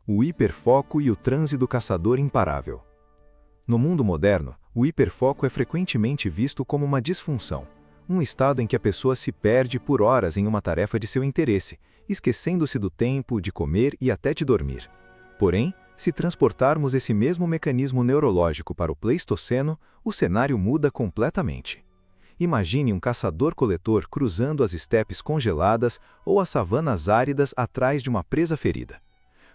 o hiperfoco e o transe do caçador imparável. No mundo moderno, o hiperfoco é frequentemente visto como uma disfunção, um estado em que a pessoa se perde por horas em uma tarefa de seu interesse, esquecendo-se do tempo, de comer e até de dormir. Porém, se transportarmos esse mesmo mecanismo neurológico para o Pleistoceno, o cenário muda completamente. Imagine um caçador-coletor cruzando as estepes congeladas ou as savanas áridas atrás de uma presa ferida.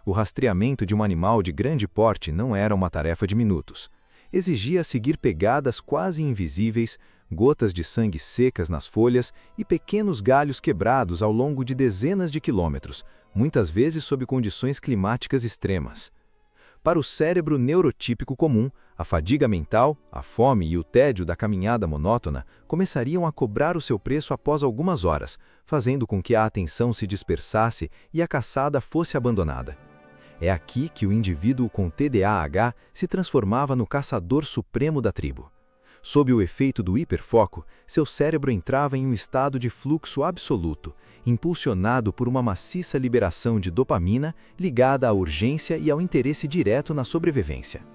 O rastreamento de um animal de grande porte não era uma tarefa de minutos. Exigia seguir pegadas quase invisíveis, gotas de sangue secas nas folhas e pequenos galhos quebrados ao longo de dezenas de quilômetros, muitas vezes sob condições climáticas extremas. Para o cérebro neurotípico comum, a fadiga mental, a fome e o tédio da caminhada monótona começariam a cobrar o seu preço após algumas horas, fazendo com que a atenção se dispersasse e a caçada fosse abandonada. É aqui que o indivíduo com TDAH se transformava no caçador supremo da tribo. Sob o efeito do hiperfoco, seu cérebro entrava em um estado de fluxo absoluto, impulsionado por uma maciça liberação de dopamina ligada à urgência e ao interesse direto na sobrevivência.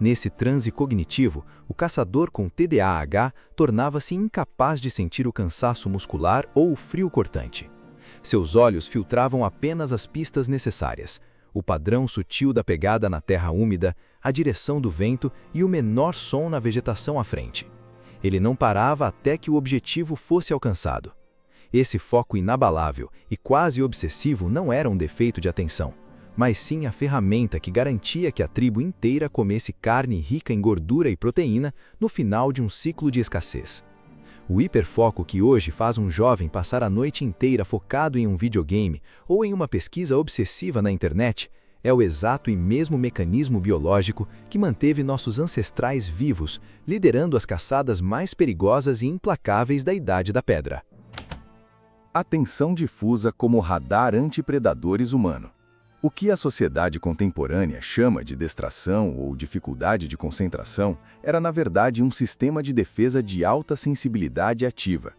Nesse transe cognitivo, o caçador com TDAH tornava-se incapaz de sentir o cansaço muscular ou o frio cortante. Seus olhos filtravam apenas as pistas necessárias: o padrão sutil da pegada na terra úmida, a direção do vento e o menor som na vegetação à frente. Ele não parava até que o objetivo fosse alcançado. Esse foco inabalável e quase obsessivo não era um defeito de atenção, mas sim a ferramenta que garantia que a tribo inteira comesse carne rica em gordura e proteína no final de um ciclo de escassez. O hiperfoco que hoje faz um jovem passar a noite inteira focado em um videogame ou em uma pesquisa obsessiva na internet é o exato e mesmo mecanismo biológico que manteve nossos ancestrais vivos, liderando as caçadas mais perigosas e implacáveis da Idade da Pedra. Atenção difusa como radar antipredadores humano. O que a sociedade contemporânea chama de distração ou dificuldade de concentração era, na verdade, um sistema de defesa de alta sensibilidade ativa.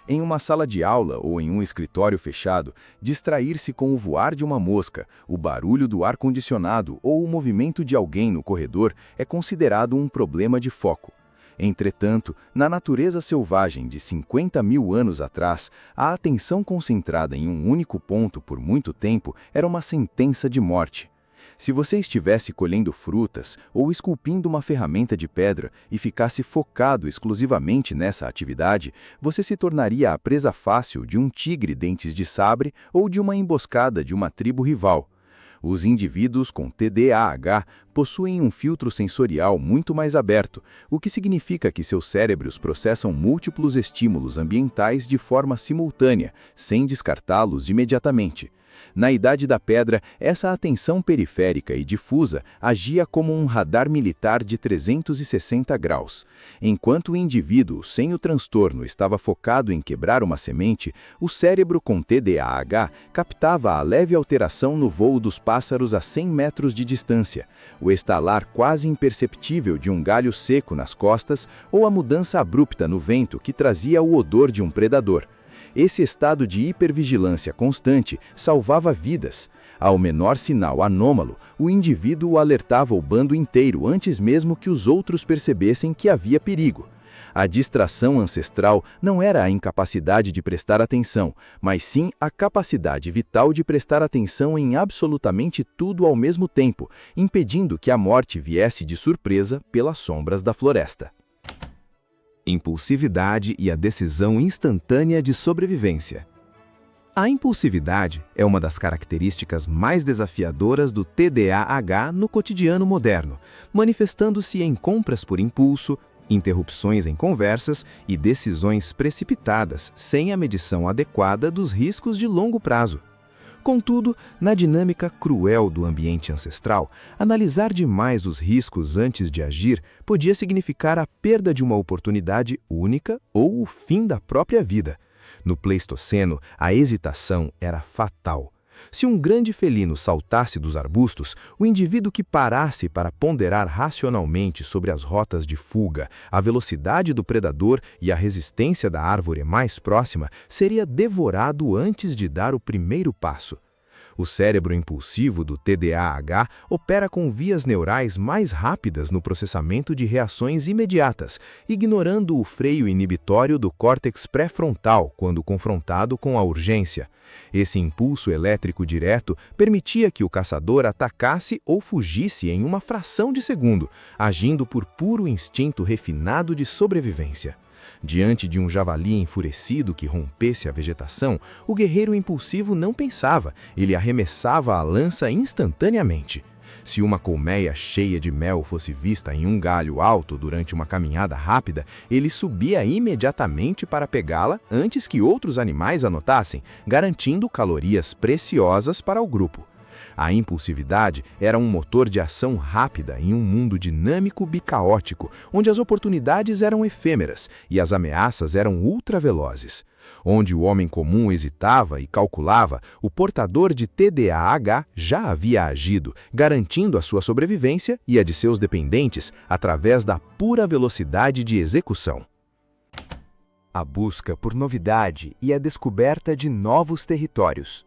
Em uma sala de aula ou em um escritório fechado, distrair-se com o voar de uma mosca, o barulho do ar-condicionado ou o movimento de alguém no corredor é considerado um problema de foco. Entretanto, na natureza selvagem de 50 mil anos atrás, a atenção concentrada em um único ponto por muito tempo era uma sentença de morte. Se você estivesse colhendo frutas ou esculpindo uma ferramenta de pedra e ficasse focado exclusivamente nessa atividade, você se tornaria a presa fácil de um tigre dentes de sabre ou de uma emboscada de uma tribo rival. Os indivíduos com TDAH possuem um filtro sensorial muito mais aberto, o que significa que seus cérebros processam múltiplos estímulos ambientais de forma simultânea, sem descartá-los imediatamente. Na Idade da Pedra, essa atenção periférica e difusa agia como um radar militar de 360 graus. Enquanto o indivíduo sem o transtorno estava focado em quebrar uma semente, o cérebro com TDAH captava a leve alteração no voo dos pássaros a 100 metros de distância, o estalar quase imperceptível de um galho seco nas costas ou a mudança abrupta no vento que trazia o odor de um predador. Esse estado de hipervigilância constante salvava vidas. Ao menor sinal anômalo, o indivíduo alertava o bando inteiro antes mesmo que os outros percebessem que havia perigo. A distração ancestral não era a incapacidade de prestar atenção, mas sim a capacidade vital de prestar atenção em absolutamente tudo ao mesmo tempo, impedindo que a morte viesse de surpresa pelas sombras da floresta. Impulsividade e a decisão instantânea de sobrevivência. A impulsividade é uma das características mais desafiadoras do TDAH no cotidiano moderno, manifestando-se em compras por impulso, interrupções em conversas e decisões precipitadas sem a medição adequada dos riscos de longo prazo. Contudo, na dinâmica cruel do ambiente ancestral, analisar demais os riscos antes de agir podia significar a perda de uma oportunidade única ou o fim da própria vida. No Pleistoceno, a hesitação era fatal. Se um grande felino saltasse dos arbustos, o indivíduo que parasse para ponderar racionalmente sobre as rotas de fuga, a velocidade do predador e a resistência da árvore mais próxima seria devorado antes de dar o primeiro passo. O cérebro impulsivo do TDAH opera com vias neurais mais rápidas no processamento de reações imediatas, ignorando o freio inibitório do córtex pré-frontal quando confrontado com a urgência. Esse impulso elétrico direto permitia que o caçador atacasse ou fugisse em uma fração de segundo, agindo por puro instinto refinado de sobrevivência. Diante de um javali enfurecido que rompesse a vegetação, o guerreiro impulsivo não pensava, ele arremessava a lança instantaneamente. Se uma colmeia cheia de mel fosse vista em um galho alto durante uma caminhada rápida, ele subia imediatamente para pegá-la antes que outros animais a notassem, garantindo calorias preciosas para o grupo. A impulsividade era um motor de ação rápida em um mundo dinâmico bicaótico, onde as oportunidades eram efêmeras e as ameaças eram ultravelozes. Onde o homem comum hesitava e calculava, o portador de TDAH já havia agido, garantindo a sua sobrevivência e a de seus dependentes através da pura velocidade de execução. A busca por novidade e a descoberta de novos territórios.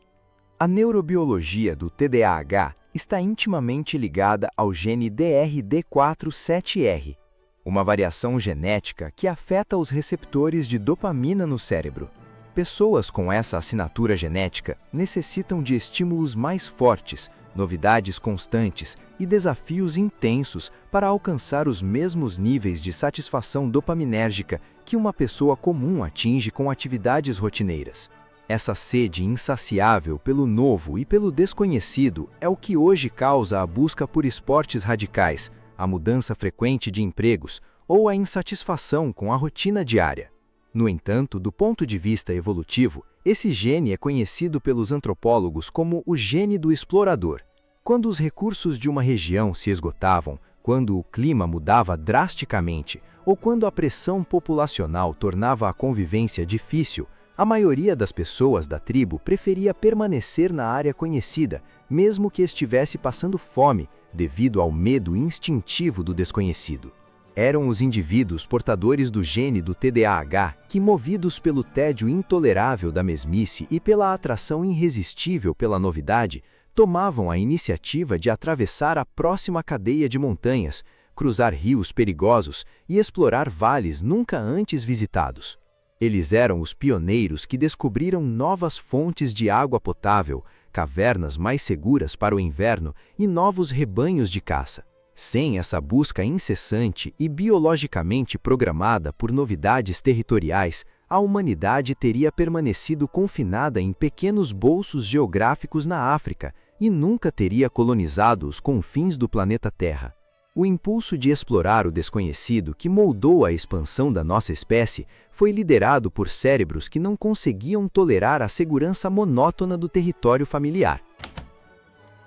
A neurobiologia do TDAH está intimamente ligada ao gene DRD47R, uma variação genética que afeta os receptores de dopamina no cérebro. Pessoas com essa assinatura genética necessitam de estímulos mais fortes, novidades constantes e desafios intensos para alcançar os mesmos níveis de satisfação dopaminérgica que uma pessoa comum atinge com atividades rotineiras. Essa sede insaciável pelo novo e pelo desconhecido é o que hoje causa a busca por esportes radicais, a mudança frequente de empregos ou a insatisfação com a rotina diária. No entanto, do ponto de vista evolutivo, esse gene é conhecido pelos antropólogos como o gene do explorador. Quando os recursos de uma região se esgotavam, quando o clima mudava drasticamente ou quando a pressão populacional tornava a convivência difícil, a maioria das pessoas da tribo preferia permanecer na área conhecida, mesmo que estivesse passando fome, devido ao medo instintivo do desconhecido. Eram os indivíduos portadores do gene do TDAH que, movidos pelo tédio intolerável da mesmice e pela atração irresistível pela novidade, tomavam a iniciativa de atravessar a próxima cadeia de montanhas, cruzar rios perigosos e explorar vales nunca antes visitados. Eles eram os pioneiros que descobriram novas fontes de água potável, cavernas mais seguras para o inverno e novos rebanhos de caça. Sem essa busca incessante e biologicamente programada por novidades territoriais, a humanidade teria permanecido confinada em pequenos bolsos geográficos na África e nunca teria colonizado os confins do planeta Terra. O impulso de explorar o desconhecido que moldou a expansão da nossa espécie foi liderado por cérebros que não conseguiam tolerar a segurança monótona do território familiar.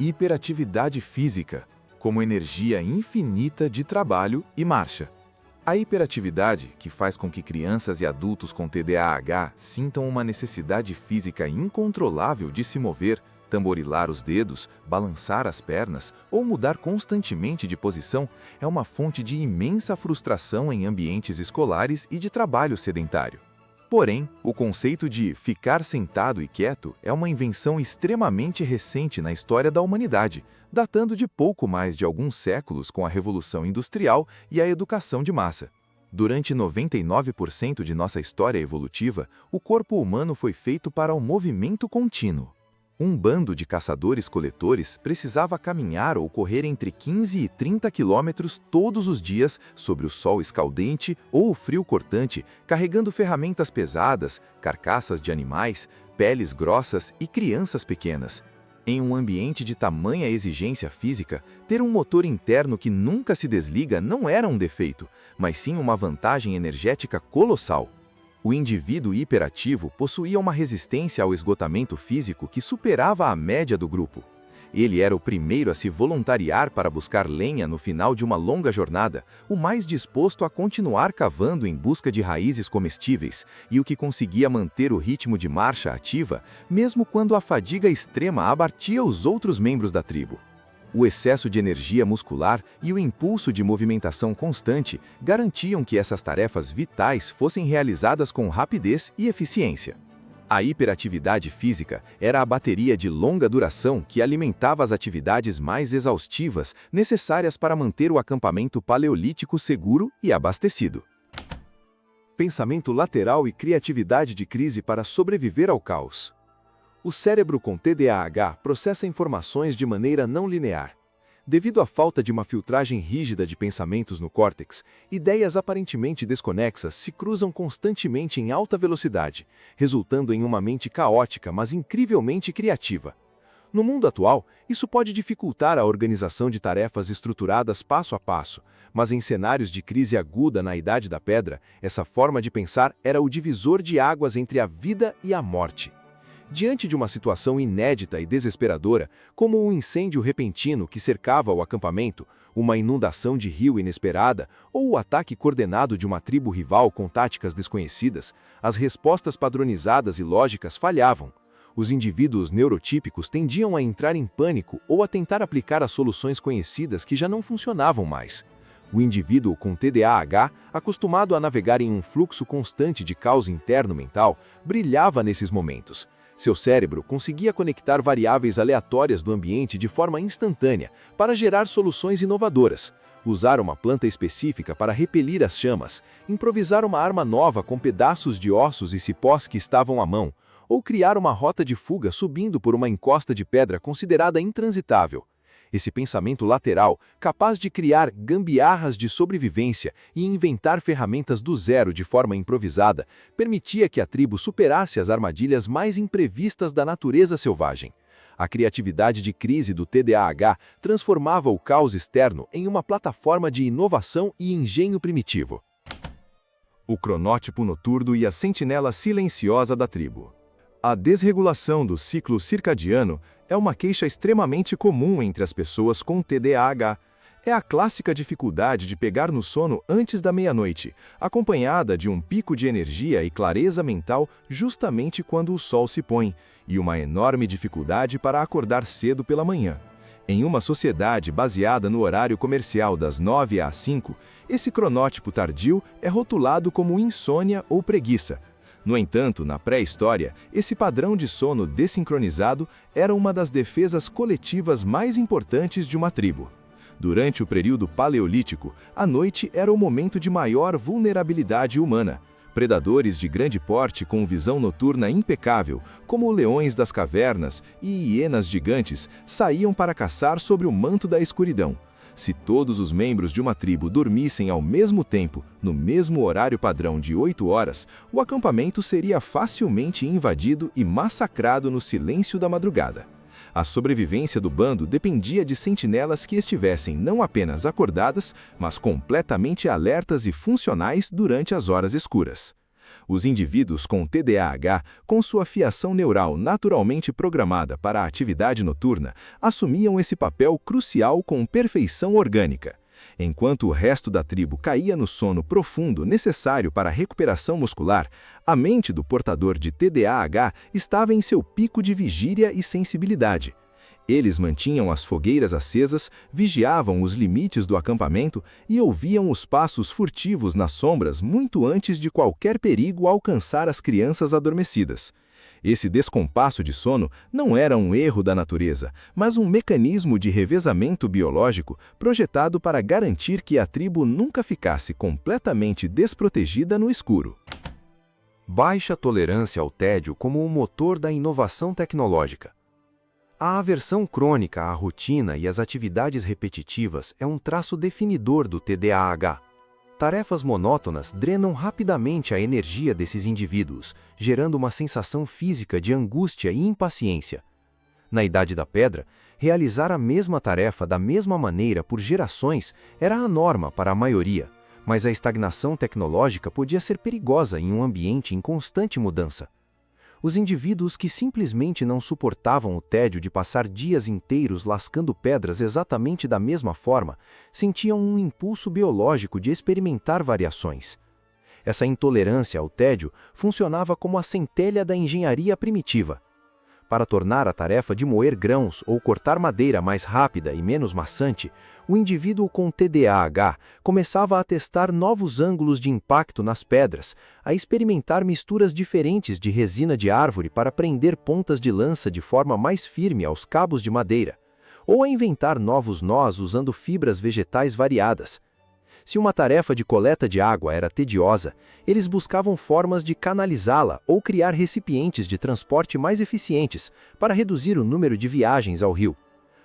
Hiperatividade física, como energia infinita de trabalho e marcha. A hiperatividade, que faz com que crianças e adultos com TDAH sintam uma necessidade física incontrolável de se mover, tamborilar os dedos, balançar as pernas ou mudar constantemente de posição, é uma fonte de imensa frustração em ambientes escolares e de trabalho sedentário. Porém, o conceito de ficar sentado e quieto é uma invenção extremamente recente na história da humanidade, datando de pouco mais de alguns séculos com a Revolução Industrial e a educação de massa. Durante 99% de nossa história evolutiva, o corpo humano foi feito para o movimento contínuo. Um bando de caçadores-coletores precisava caminhar ou correr entre 15 e 30 quilômetros todos os dias sobre o sol escaldante ou o frio cortante, carregando ferramentas pesadas, carcaças de animais, peles grossas e crianças pequenas. Em um ambiente de tamanha exigência física, ter um motor interno que nunca se desliga não era um defeito, mas sim uma vantagem energética colossal. O indivíduo hiperativo possuía uma resistência ao esgotamento físico que superava a média do grupo. Ele era o primeiro a se voluntariar para buscar lenha no final de uma longa jornada, o mais disposto a continuar cavando em busca de raízes comestíveis e o que conseguia manter o ritmo de marcha ativa, mesmo quando a fadiga extrema abatia os outros membros da tribo. O excesso de energia muscular e o impulso de movimentação constante garantiam que essas tarefas vitais fossem realizadas com rapidez e eficiência. A hiperatividade física era a bateria de longa duração que alimentava as atividades mais exaustivas necessárias para manter o acampamento paleolítico seguro e abastecido. Pensamento lateral e criatividade de crise para sobreviver ao caos. O cérebro com TDAH processa informações de maneira não linear. Devido à falta de uma filtragem rígida de pensamentos no córtex, ideias aparentemente desconexas se cruzam constantemente em alta velocidade, resultando em uma mente caótica, mas incrivelmente criativa. No mundo atual, isso pode dificultar a organização de tarefas estruturadas passo a passo, mas em cenários de crise aguda na Idade da Pedra, essa forma de pensar era o divisor de águas entre a vida e a morte. Diante de uma situação inédita e desesperadora, como um incêndio repentino que cercava o acampamento, uma inundação de rio inesperada ou o ataque coordenado de uma tribo rival com táticas desconhecidas, as respostas padronizadas e lógicas falhavam. Os indivíduos neurotípicos tendiam a entrar em pânico ou a tentar aplicar as soluções conhecidas que já não funcionavam mais. O indivíduo com TDAH, acostumado a navegar em um fluxo constante de caos interno mental, brilhava nesses momentos. Seu cérebro conseguia conectar variáveis aleatórias do ambiente de forma instantânea para gerar soluções inovadoras, usar uma planta específica para repelir as chamas, improvisar uma arma nova com pedaços de ossos e cipós que estavam à mão, ou criar uma rota de fuga subindo por uma encosta de pedra considerada intransitável. Esse pensamento lateral, capaz de criar gambiarras de sobrevivência e inventar ferramentas do zero de forma improvisada, permitia que a tribo superasse as armadilhas mais imprevistas da natureza selvagem. A criatividade de crise do TDAH transformava o caos externo em uma plataforma de inovação e engenho primitivo. O cronótipo noturno e a sentinela silenciosa da tribo. A desregulação do ciclo circadiano é uma queixa extremamente comum entre as pessoas com TDAH. É a clássica dificuldade de pegar no sono antes da meia-noite, acompanhada de um pico de energia e clareza mental justamente quando o sol se põe, e uma enorme dificuldade para acordar cedo pela manhã. Em uma sociedade baseada no horário comercial das 9 às 5, esse cronótipo tardio é rotulado como insônia ou preguiça. No entanto, na pré-história, esse padrão de sono desincronizado era uma das defesas coletivas mais importantes de uma tribo. Durante o período paleolítico, a noite era o momento de maior vulnerabilidade humana. Predadores de grande porte com visão noturna impecável, como leões das cavernas e hienas gigantes, saíam para caçar sobre o manto da escuridão. Se todos os membros de uma tribo dormissem ao mesmo tempo, no mesmo horário padrão de 8 horas, o acampamento seria facilmente invadido e massacrado no silêncio da madrugada. A sobrevivência do bando dependia de sentinelas que estivessem não apenas acordadas, mas completamente alertas e funcionais durante as horas escuras. Os indivíduos com TDAH, com sua fiação neural naturalmente programada para a atividade noturna, assumiam esse papel crucial com perfeição orgânica. Enquanto o resto da tribo caía no sono profundo necessário para a recuperação muscular, a mente do portador de TDAH estava em seu pico de vigília e sensibilidade. Eles mantinham as fogueiras acesas, vigiavam os limites do acampamento e ouviam os passos furtivos nas sombras muito antes de qualquer perigo alcançar as crianças adormecidas. Esse descompasso de sono não era um erro da natureza, mas um mecanismo de revezamento biológico projetado para garantir que a tribo nunca ficasse completamente desprotegida no escuro. Baixa tolerância ao tédio como o motor da inovação tecnológica. A aversão crônica à rotina e às atividades repetitivas é um traço definidor do TDAH. Tarefas monótonas drenam rapidamente a energia desses indivíduos, gerando uma sensação física de angústia e impaciência. Na Idade da Pedra, realizar a mesma tarefa da mesma maneira por gerações era a norma para a maioria, mas a estagnação tecnológica podia ser perigosa em um ambiente em constante mudança. Os indivíduos que simplesmente não suportavam o tédio de passar dias inteiros lascando pedras exatamente da mesma forma, sentiam um impulso biológico de experimentar variações. Essa intolerância ao tédio funcionava como a centelha da engenharia primitiva. Para tornar a tarefa de moer grãos ou cortar madeira mais rápida e menos maçante, o indivíduo com TDAH começava a testar novos ângulos de impacto nas pedras, a experimentar misturas diferentes de resina de árvore para prender pontas de lança de forma mais firme aos cabos de madeira, ou a inventar novos nós usando fibras vegetais variadas. Se uma tarefa de coleta de água era tediosa, eles buscavam formas de canalizá-la ou criar recipientes de transporte mais eficientes para reduzir o número de viagens ao rio.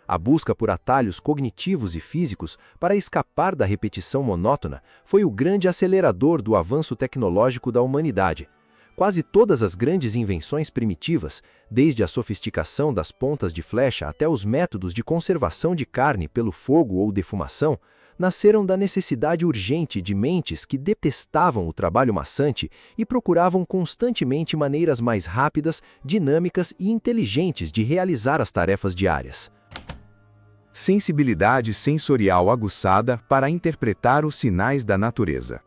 A busca por atalhos cognitivos e físicos para escapar da repetição monótona foi o grande acelerador do avanço tecnológico da humanidade. Quase todas as grandes invenções primitivas, desde a sofisticação das pontas de flecha até os métodos de conservação de carne pelo fogo ou defumação, nasceram da necessidade urgente de mentes que detestavam o trabalho maçante e procuravam constantemente maneiras mais rápidas, dinâmicas e inteligentes de realizar as tarefas diárias. Sensibilidade sensorial aguçada para interpretar os sinais da natureza.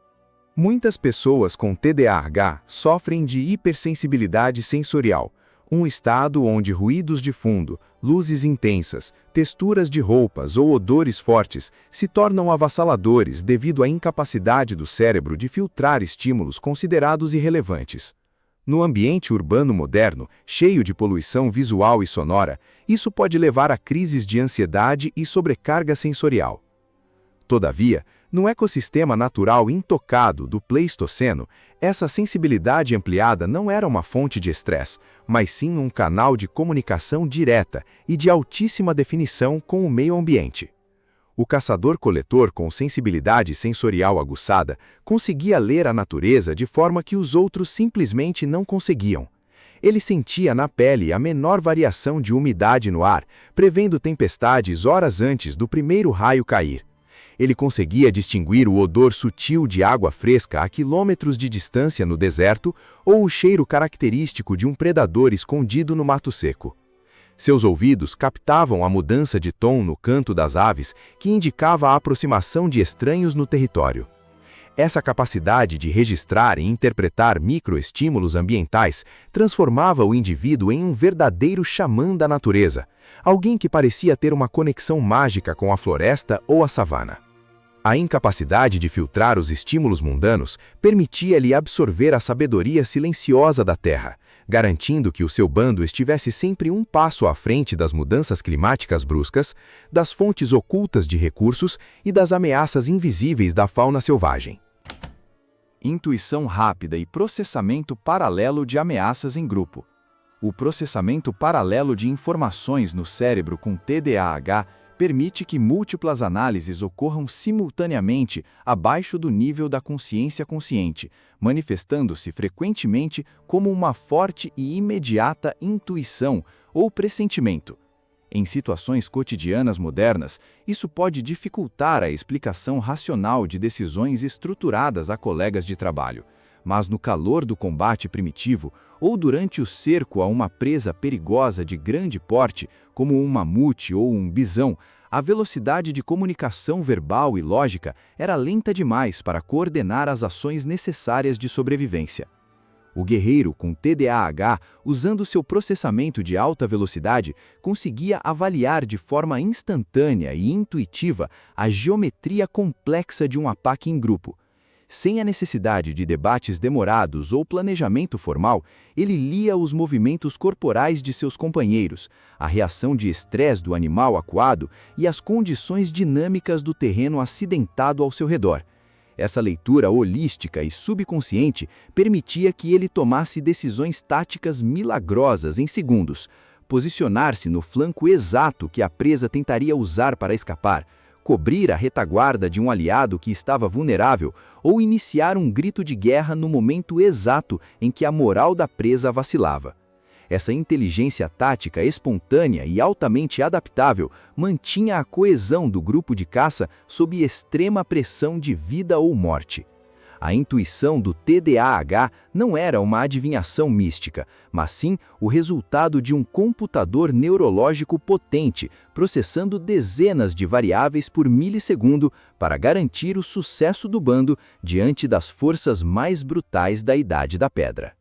Muitas pessoas com TDAH sofrem de hipersensibilidade sensorial, um estado onde ruídos de fundo, luzes intensas, texturas de roupas ou odores fortes se tornam avassaladores devido à incapacidade do cérebro de filtrar estímulos considerados irrelevantes. No ambiente urbano moderno, cheio de poluição visual e sonora, isso pode levar a crises de ansiedade e sobrecarga sensorial. Todavia, no ecossistema natural intocado do Pleistoceno, essa sensibilidade ampliada não era uma fonte de estresse, mas sim um canal de comunicação direta e de altíssima definição com o meio ambiente. O caçador-coletor com sensibilidade sensorial aguçada conseguia ler a natureza de forma que os outros simplesmente não conseguiam. Ele sentia na pele a menor variação de umidade no ar, prevendo tempestades horas antes do primeiro raio cair. Ele conseguia distinguir o odor sutil de água fresca a quilômetros de distância no deserto ou o cheiro característico de um predador escondido no mato seco. Seus ouvidos captavam a mudança de tom no canto das aves, que indicava a aproximação de estranhos no território. Essa capacidade de registrar e interpretar microestímulos ambientais transformava o indivíduo em um verdadeiro xamã da natureza, alguém que parecia ter uma conexão mágica com a floresta ou a savana. A incapacidade de filtrar os estímulos mundanos permitia-lhe absorver a sabedoria silenciosa da terra, garantindo que o seu bando estivesse sempre um passo à frente das mudanças climáticas bruscas, das fontes ocultas de recursos e das ameaças invisíveis da fauna selvagem. Intuição rápida e processamento paralelo de ameaças em grupo. O processamento paralelo de informações no cérebro com TDAH permite que múltiplas análises ocorram simultaneamente abaixo do nível da consciência consciente, manifestando-se frequentemente como uma forte e imediata intuição ou pressentimento. Em situações cotidianas modernas, isso pode dificultar a explicação racional de decisões estruturadas a colegas de trabalho. Mas no calor do combate primitivo, ou durante o cerco a uma presa perigosa de grande porte, como um mamute ou um bisão, a velocidade de comunicação verbal e lógica era lenta demais para coordenar as ações necessárias de sobrevivência. O guerreiro com TDAH, usando seu processamento de alta velocidade, conseguia avaliar de forma instantânea e intuitiva a geometria complexa de um ataque em grupo. Sem a necessidade de debates demorados ou planejamento formal, ele lia os movimentos corporais de seus companheiros, a reação de estresse do animal acuado e as condições dinâmicas do terreno acidentado ao seu redor. Essa leitura holística e subconsciente permitia que ele tomasse decisões táticas milagrosas em segundos, posicionar-se no flanco exato que a presa tentaria usar para escapar, cobrir a retaguarda de um aliado que estava vulnerável ou iniciar um grito de guerra no momento exato em que a moral da presa vacilava. Essa inteligência tática espontânea e altamente adaptável mantinha a coesão do grupo de caça sob extrema pressão de vida ou morte. A intuição do TDAH não era uma adivinhação mística, mas sim o resultado de um computador neurológico potente, processando dezenas de variáveis por milissegundo para garantir o sucesso do bando diante das forças mais brutais da Idade da Pedra.